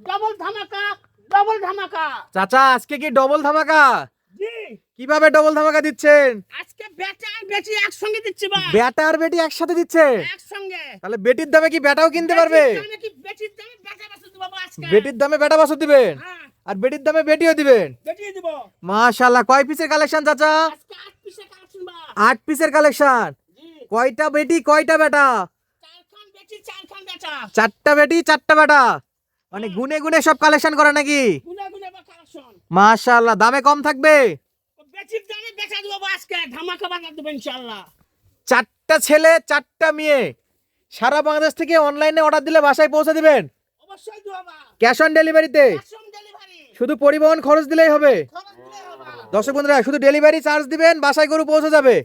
Double ধামাকা, double ধামাকা। চাচা আজকে কি ডবল ধামাকা? জি, কিভাবে ডবল ধামাকা দিচ্ছেন? আজকে বেটা আর বেটি একসঙ্গে দিচ্ছি ভাই। বেটা আর বেটি একসাথে দিচ্ছে? একসঙ্গে। তাহলে বেটির দামে কি বেটাও কিনতে পারবে? বেটির দামে কি বেটির দামে বেটা বাসু দিব আজকে? বেটির দামে বেটা বাছুর দিবেন হ্যাঁ, আর বেটির দামে বেটিও দিবেন? বেটি দিব। মাশাআল্লাহ। কয় পিসের কালেকশন চাচা? আজকে 8 পিসের কালেকশন বা। 8 পিসের কালেকশন। জি, কয়টা বেটি কয়টা বেটা? 4 খান বেটি 4 খান বেটা। 4টা বেটি 4টা বেটা, মানে গুনে গুনে সব কালেকশন করে নাকি? গুনা গুনা বা কালেকশন। মাশাআল্লাহ। দামে কম থাকবে? বেটির দামে বেটা দিব আজকে, ধামাকা বানা দেব ইনশাআল্লাহ। 4টা ছেলে 4টা মেয়ে, সারা বাংলাদেশ থেকে অনলাইনে অর্ডার দিলে বাসায় পৌঁছে দিবেন? অবশ্যই দিব বা। ক্যাশ অন ডেলিভারিতে? Cash on delivery. শুধু পরিবহন খরচ দিলেই হবে? খরচ দিলে হবে। দর্শক বন্ধুরা, শুধু ডেলিভারি চার্জ দিবেন, বাসায় গরু পৌঁছে যাবে।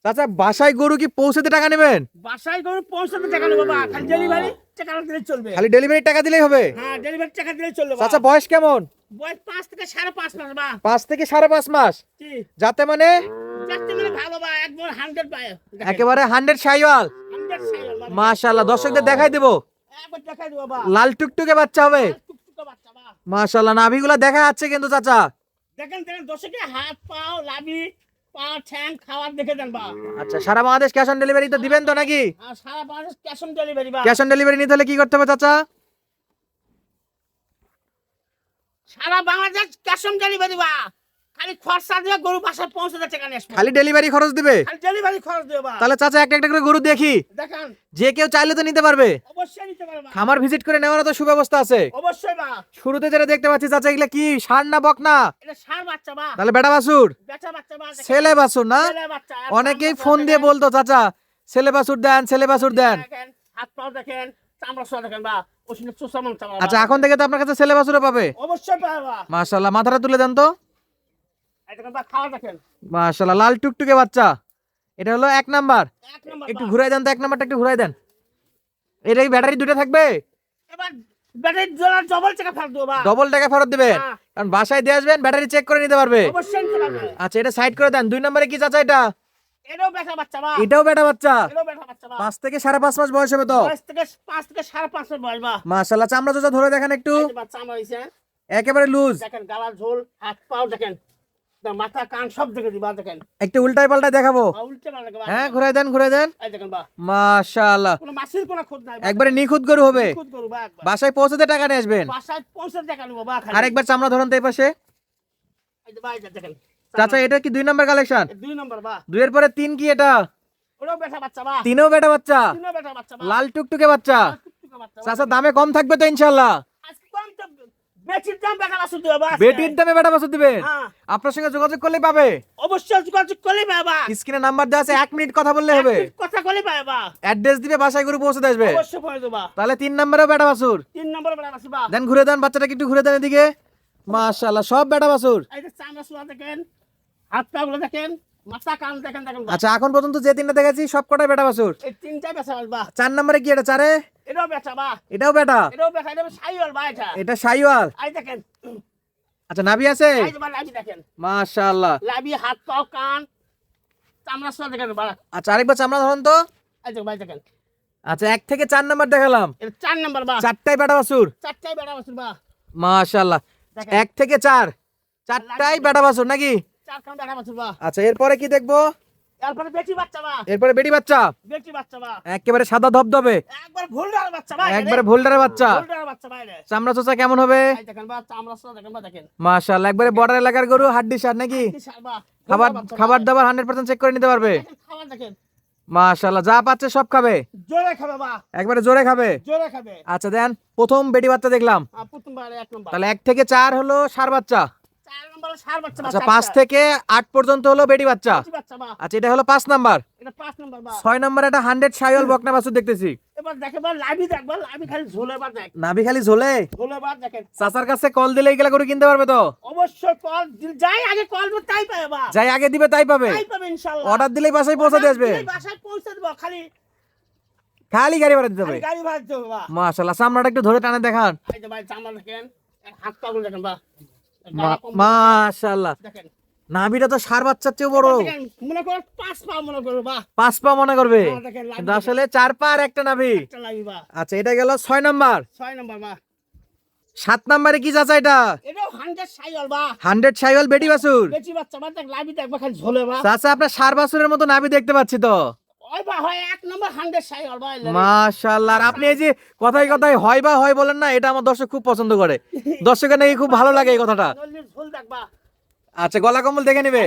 চাচা বাসায় গরু কি পৌঁছাতে টাকা নেবেন? বাসায় গরু পৌঁছাতে টাকা নেব বাবা, খালি ডেলিভারি টাকা দিলে চলবে। খালি ডেলিভারি টাকা দিলেই হবে? হ্যাঁ, ডেলিভারি টাকা দিলে চলবে বাবা। চাচা বয়স কেমন? বয়স 5 থেকে 5.5 মাস বা। 5 থেকে 5.5 মাস। জি, যাতে মানে দেখতে মানে ভালো বা, একবার 100 পায়। একেবারে 100 শাইওয়াল। 100 সাইল বা। মাশাআল্লাহ। দর্শকদের দেখাই দেব, একবার দেখাই দিব বাবা। লাল টুকটুকে বাচ্চা হবে। টুকটুকে বাচ্চা বা। মাশাআল্লাহ। নাভিগুলা দেখা যাচ্ছে কিন্তু চাচা। দেখেন দেখেন দর্শকে হাত পাও লাবি পা ঠ্যাং খাওয়ার দেখে দেন বা। আচ্ছা, সারা বাংলাদেশ ক্যাশ অন ডেলিভারি তো দিবেন তো নাকি? আর সারা বাংলাদেশ ক্যাশ অন ডেলিভারি বা। ক্যাশ অন ডেলিভারি নিতে হলে কি করতে হবে চাচা? সারা বাংলাদেশ ক্যাশ অন ডেলিভারি বা। খালি খরচা দিয়ে গরু বাসায় পৌঁছাতে টাকা নিয়ে আসবে। খালি ডেলিভারি খরচ দিবে? খালি ডেলিভারি খরচ দিও বা। তাহলে চাচা একটা একটা করে গরু দেখি, দেখেন, যে কেউ চাইলে তো নিতে পারবে। অবশ্যই নিতে পারবা। খামার ভিজিট করে নেওয়ার তো সুব্যবস্থা আছে? অবশ্যই বা। শুরুতে যেটা দেখতে পাচ্ছি চাচা, এগুলা কি ষাঁড় না বকনা? এটা ষাঁড় বাচ্চা বা। তাহলে বেটা বাছুর? বেটা বাচ্চা বা। দেখেন। ছেলে বাছুর না? ছেলে বাচ্চা। আর অনেকেই চামড়া ফোন দিয়ে দেখেন। বলতো চাচা ছেলে বাছুর দেন, ছেলে বাছুর দেন। দেখেন, হাত পাও দেখেন, চামড়া সোয়া দেখেন বা। ওখানে চুষামন চামড়া বা। আচ্ছা, এখন থেকে তো আপনার কাছে ছেলে বাছুরও পাবে? অবশ্যই পাবা। মাশাআল্লাহ। মাথাটা তুলে দেন তো। এই দেখেন বা, খাওয়া দেখেন। মাশাআল্লাহ। লাল টুকটুকে বাচ্চা। এটা হলো 1 নাম্বার। এক নম্বর একটু বা। ঘুরাই দেন তো, 1 নাম্বারটা একটু ঘুরাই দেন। এটা কি ব্যাটারি দুটো থাকবে? এবার ব্যাটারি জোড়া ডবল টাকা ফেরত দেবো বা। ডবল টাকা ফেরত দিবেন? হ্যাঁ। কারণ বাসায় দিয়ে আসবেন, ব্যাটারি চেক করে নিতে পারবে। অবশ্যই নিতে পারবে। আচ্ছা, এটা সাইড করে দেন। 2 নম্বরে কি চাচা এটা? এটাও বেটা বাচ্চা বা। এটাও বেটা বাচ্চা। এটাও বেটা বাচ্চা বা। 5 থেকে 5.5 মাস বয়স হবে তো? 5 থেকে 5.5 মাস বয়স বা। মাশাআল্লাহ। চামড়া চোচা ধরে দেখেন একটু, এই যে বাচ্চা আমার হইছে। একেবারে লুজ। দেখেন গালার ঝোল, হাত পাও দেখেন, মাথা কান সব দেখে দিবা দেখেন। একটু উল্টাই পাল্টাই দেখাবো? উল্টে না লাগে বা। হ্যাঁ, ঘুরাই দেন ঘুরাই দেন। এই দেখেন বা, মাশাআল্লাহ। কোনো মাছের কোনো খুদ নাই বা। একবারে নিখুঁত গরু হবে। খুদ করু বা একবার। বাসায় পৌঁছাতে টাকা নিয়ে আসবেন। বাসায় পৌঁছে টাকা নিব বা খালি। আরেকবার চামড়া ধরুন তো এই পাশে। এই যে বা, এই যে দেখেন। চাচা এটা কি 2 নাম্বার কালেকশন? 2 নম্বর বা। 2 এর পরে 3 কি এটা? ওটাও বেটা বাচ্চা বা। 3ও বেটা বাচ্চা। তিনও বেটা বাচ্চা বা। লাল টুকটুকে বাচ্চা। টুকটুকে বাচ্চা বা। চাচা দামে কম থাকবে তো ইনশাআল্লাহ? আজকে কম তো বেচির দাম বেটা বাছুর দিও বা আজকে। বেটির দামে বেটা বাছুর দিবেন? হ্যাঁ, আপনার সঙ্গে যোগাযোগ করলেই পাবে? অবশ্যই যোগাযোগ করলে পাবা। স্ক্রিনে নাম্বার দেওয়া আছে, 1 মিনিট কথা বললে হবে। কথা করলে পাবা। অ্যাড্রেস দিবে, বাসায় গরু পৌঁছে আসবে। অবশ্যই পড়ে দেবা। তাহলে 3 নম্বরেও বেটা বাছুর। 3 নম্বর বেটা বাছুর বা। দেন ঘুরে দেন, বাচ্চাটাকে একটু ঘুরে দেন এদিকে। মাশাআল্লাহ, সব বেটা বাছুর। এই যে চামড়া সোয়া দেখেন, হাত পা গুলো দেখেন, মাথা কান দেখেন দেখেন বা। আচ্ছা, এখন পর্যন্ত যে 3টা দেখাচ্ছি সব কটাই বেটা বাছুর। এই তিনটাই বেচা বা। 4 নম্বরে কি এটা? 4-এ এটাও বেচা বা। এটাও বেটা? এটাও বেচা, এটা সাইওয়াল বা এটা। এটা শাইওয়াল। এই দেখেন, আচ্ছা, নাভি আছে? এই যে বা লাবি দেখেন, মাশাআল্লাহ। লাবি হাত পা কান চামড়া সোয়া দেখেন বা। আচ্ছা, আরেকবার চামড়া ধরুন তো। এই যে ভাই দেখেন, আচ্ছা, 1 থেকে 4 নাম্বার দেখালাম, এটা 4 নম্বর বা। 4টাই বেটা বাছুর। চারটাই বেটা বাছুর বা। মাশাআল্লাহ। দেখেন। 1 থেকে 4, 4টাই বেটা বাছুর নাকি? 4 খান বেটা বাছুর বা। আচ্ছা, এরপরে কি দেখবো? তারপরে বেটি বাচ্চা বা। এরপরে বেটি বাচ্চা। বেটি বাচ্চা বা। একেবারে সাদা ধবধবে, একবার ভুলডার বাচ্চা বা। একবারে ভোল্ডারের বাচ্চা। ভুলডার বাচ্চা বা এটা। চামড়া চোচা কেমন হবে? এই দেখেন বা, চামড়া সোয়া দেখেন বা দেখেন। মাশাআল্লাহ, একবারে বর্ডার এলাকার গরু, হাড্ডি সার নাকি? কি সার বা। খাবার বাচ্চা বা। খাবার দাবার 100% চেক করে নিতে পারবে? দেখেন, খাবার দেখেন, মাশাআল্লাহ, যা পাচ্ছে সব খাবে, জোরে খাবে বা। একবারে জোরে খাবে। জোরে খাবে। আচ্ছা দেন, প্রথম বেটি বাচ্চা দেখলাম, প্রথমবার 1 নম্বর। তাহলে 1 থেকে 4 হলো ষাঁড় বাচ্চা। 4 নম্বরে ষাঁড় বাচ্চা বা। আচ্ছা, 5 থেকে 8 পর্যন্ত হলো বেটি বাচ্চা। বেটি বাচ্চা বা। আচ্ছা, এটা হলো 5 নাম্বার। এটা 5 নম্বর বা। 6 নম্বরে একটা 100 শাইওয়াল বকনা বাছুর দেখতেছি। এবার দেখে বা, লাভি দেখবা, লাভি খালি ঝোলে বা দেখ। নাভি খালি ঝোলে। ঝোলে বা দেখেন। চাচার কাছে কল দিলে এইগুলা করে কিনতে পারবে তো? অবশ্যই কল যাই আগে কল করতে তাই পাবে বা। যাই আগে দিবে তাই পাবে? তাই পাবে ইনশাআল্লাহ। অর্ডার দিলেই বাসায় পৌঁছে দিয়ে আসবে? দিলেই বাসায় পৌঁছে দেব, খালি খালি গাড়ি ভাড়া দিতে হবে? খালি গাড়ি ভাড়া দিতে হবে বা। মাশাআল্লাহ, চামড়াটা একটু ধরে টানে দেখান। এই যে ভাই চামড়া দেখেন, হাত পা গুলো দেখেন বা। মাশাআল্লাহ, দেখেন, নাভিটা তো ষাঁড় বাচ্চার চেয়েও বড়। দেখেন, মনে করো 5 পা মনে করো বা। 5 পা মনে করবে, হ্যাঁ, দেখেন, লাভি কিন্তু আসলে 4 পা আর একটা নাভি। একটা লাভি বা। আচ্ছা, এটা গেল 6 নাম্বার। 6 নম্বর বা। 7 নম্বরে কি চাচা এটা? এটাও 100 সাইওয়াল বা 100 শাইওয়াল বেটি বাছুর। বেটি বাচ্চা বা দেখ লাভি দেখবা খালি ঝোলে বা চাচা আপনার সার বাছুরের মতো নাভি দেখতে পাচ্ছি তো। ওই বা হয় 1 নম্বর 100 সাইওয়াল বা মাশাআল্লাহ। আর আপনি এই যে কথায় কথায় হয় বা হয় বলেন না, এটা আমার দর্শক খুব পছন্দ করে, দর্শকের নাকি খুব ভালো লাগে এই কথাটা। নলির ঝোল দেখবা আচ্ছা, গলা কম্বল দেখে নিবে?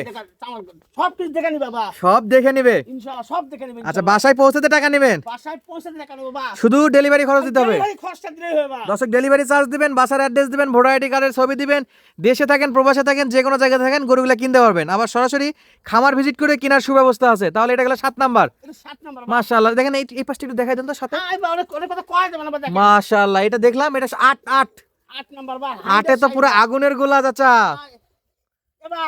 সব কিছু দেখে নিবা বা সব দেখে নিবে। ইনশাআল্লাহ সব দেখে নিবে। আচ্ছা, বাসায় পৌঁছাতে টাকা নেবেন? বাসায় পৌঁছে দেখে নিবা বা শুধু ডেলিভারি খরচ দিতে হবে? ডেলিভারি খরচটা দিলেই হবে বা দর্শক, ডেলিভারি চার্জ দিবেন, বাসার অ্যাড্রেস দিবেন, ভোটার আইডি কার্ডের ছবি দিবেন। দেশে থাকেন, প্রবাসে থাকেন, যে কোনো জায়গায় থাকেন, গরুগুলা কিনতে পারবেন। আবার সরাসরি খামার ভিজিট করে কেনার সুব্যবস্থা আছে। তাহলে এটা গেল 7 নাম্বার। এটা 7 নম্বর বা মাশাআল্লাহ। দেখেন এই পাশটা একটু দেখাই দেন তো সাথে। আই বা অনেক কথা কয় দেব না বা দেখেন মাশাআল্লাহ, এটা দেখলাম, এটা 8 8 8 নম্বর বা 8 এ তো পুরো আগুনের গোলা চাচা। এবা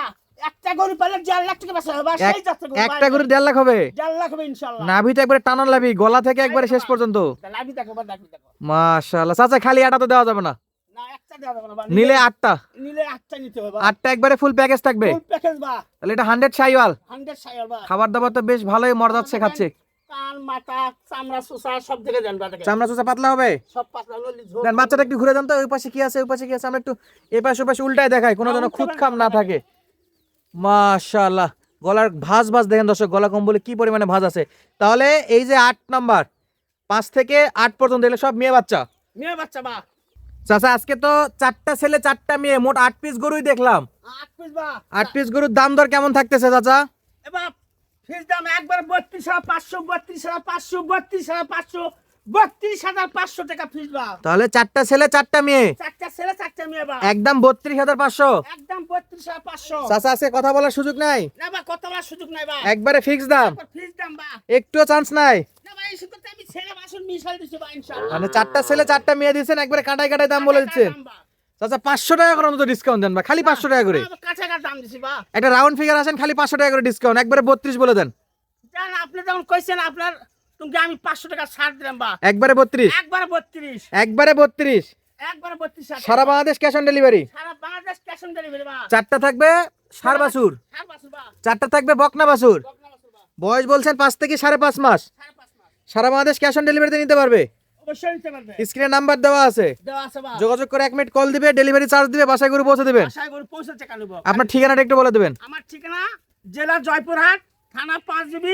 একটা গরু পালে 4 লাখ টাকা বেচা হবে বা সেই যাত্রা গরু একটা করে 1.5 লাখ হবে। 4 লাখ হবে ইনশাআল্লাহ। নাভিটা একবারে টানার লাভি, গলা থেকে একবারে শেষ পর্যন্ত। লাভি দেখো বা দেখো মাশাআল্লাহ। চাচা, খালি আটা তো দেওয়া যাবে না, না একটা দেওয়া যাবে না বা নিলে 8টা। নিলে 8টা নিতে হবে বা 8টা একবারে ফুল প্যাকেজ থাকবে। ফুল প্যাকেজ বা তাহলে এটা 100 শাইওয়াল। 100 সাইওয়াল বা খাবার দাবার তো বেশ ভালোই মর্যাদা শেখাচ্ছে। কান মাথা চামড়া সুসা সব দিকে জানবা দেখেন চামড়া চোষা পাতলা হবে। সব পাতলা নলি ঝোল দেন বাচ্চাটা একটু ঘুরে দেন তো, ওই পাশে কি আছে, ওই পাশে কি আছে, আমরা একটু এই পাশে ওই পাশে উল্টায় দেখাই, কোনো যেন খুদ খাম না থাকে। মাশাআল্লাহ। গলার ভাঁজ ভাঁজ দেখেন দর্শক, গলা কম্বলে কি পরিমাণে ভাঁজ আছে। তাহলে এই যে 8 নাম্বার, 5 থেকে 8 পর্যন্ত এগুলো সব মেয়ে বাচ্চা। মেয়ে বাচ্চা বা চাচা, আজকে তো 4টা ছেলে 4টা মেয়ে, মোট 8 পিস গরুই দেখলাম। 8 পিস বা 8 পিস গরুর দাম দর কেমন থাকতেছে চাচা? এবার ফিস দাম একবার 32,500 32,500 32,500 32,500 টাকা ফিস বা তাহলে 4টা ছেলে 4টা মেয়ে, চারটা ছেলে চারটা মেয়ে বা একদম 32,500। একদম 32,500 চাচা, আজকে কথা বলার সুযোগ নাই, না বা কত বলার সুযোগ নাই বা একবারে ফিক্স দাম, ফিস দাম বা একটুও চান্স নাই। না ভাই শুধু আমি ছেলে বাসন মিশাল দিছি বা ইনশাআল্লাহ মানে 4টা ছেলে 4টা মেয়ে দিচ্ছেন, একবারে কাঁটায় কাঁটায় দাম বলে দিচ্ছেন। চাচা, 500 টাকা করে অন্তত ডিসকাউন্ট দেন বা, খালি 500 টাকা করে। কাঁচা দাম দিছি বা একটা রাউন্ড ফিগার আসেন, খালি 500 টাকা করে ডিসকাউন্ট, একবারে 32 বলে দেন। জান আপনি যখন কইছেন আপনার তুমি আমি 500 টাকা ছাড় দিলাম বা একবারে 32, একবার 32 একবারে 32। একবার 32 সারা বাংলাদেশ ক্যাশ অন ডেলিভারি। সারা বাংলাদেশ ক্যাশ অন ডেলিভারি বা 4টা থাকবে ষাঁড় বাছুর, সার বাসুর বা 4টা থাকবে বকনা বাছুর। বকনা বাসুর বা বয়স বলছেন 5 থেকে 5.5 মাস। 5.5 মাস সারা বাংলাদেশ ক্যাশ অন ডেলিভারিতে নিতে পারবে। অবশ্যই নিতে পারবে স্ক্রিনে নাম্বার দেওয়া আছে, দেওয়া আছে বা যোগাযোগ করে 1 মিনিট কল দিবে, ডেলিভারি চার্জ দিবে, বাসায় গরু পৌঁছে দিবেন। বাসায় গরু পৌঁছে টাকা নেব আপনার ঠিকানাটা একটু বলে দিবেন। আমার ঠিকানা জেলা জয়পুরহাট থানা 5GB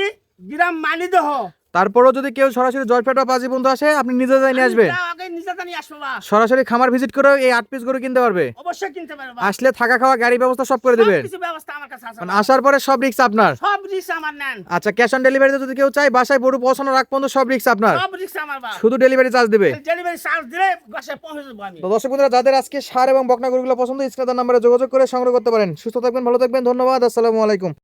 গ্রাম মালিদহ তারপরেও যদি কেউ সরাসরি জয়পেট বা পাজি বন্ধু আসে, আপনি নিজে যাই নিয়ে আসবেন। আগে নিজে জানি আসবো বা সরাসরি খামার ভিজিট করে এই 8 পিস গরু কিনতে পারবে। অবশ্যই কিনতে পারবে আসলে থাকা খাওয়া গাড়ি ব্যবস্থা সব করে দিবেন। কিছু ব্যবস্থা আমার কাছে আছে মানে আসার পরে সব রিস্ক আপনার। সব রিস্ক আমার নেন আচ্ছা, ক্যাশ অন ডেলিভারিতে যদি কেউ চায়, বাসায় গরু পৌঁছানোর আগ পর্যন্ত সব রিস্ক আপনার, সব রিস্ক আমার বা শুধু ডেলিভারি চার্জ দিবে। ডেলিভারি চার্জ দিলে বাসায় পৌঁছে দেবো আমি তো দর্শক বন্ধুরা, যাদের আজকে ষাঁড় এবং বকনা গরুগুলো পছন্দ, স্ক্রিনে নাম্বারে যোগাযোগ করে সংগ্রহ করতে পারেন। সুস্থ থাকবেন, ভালো থাকবেন, ধন্যবাদ, আসসালামু আলাইকুম।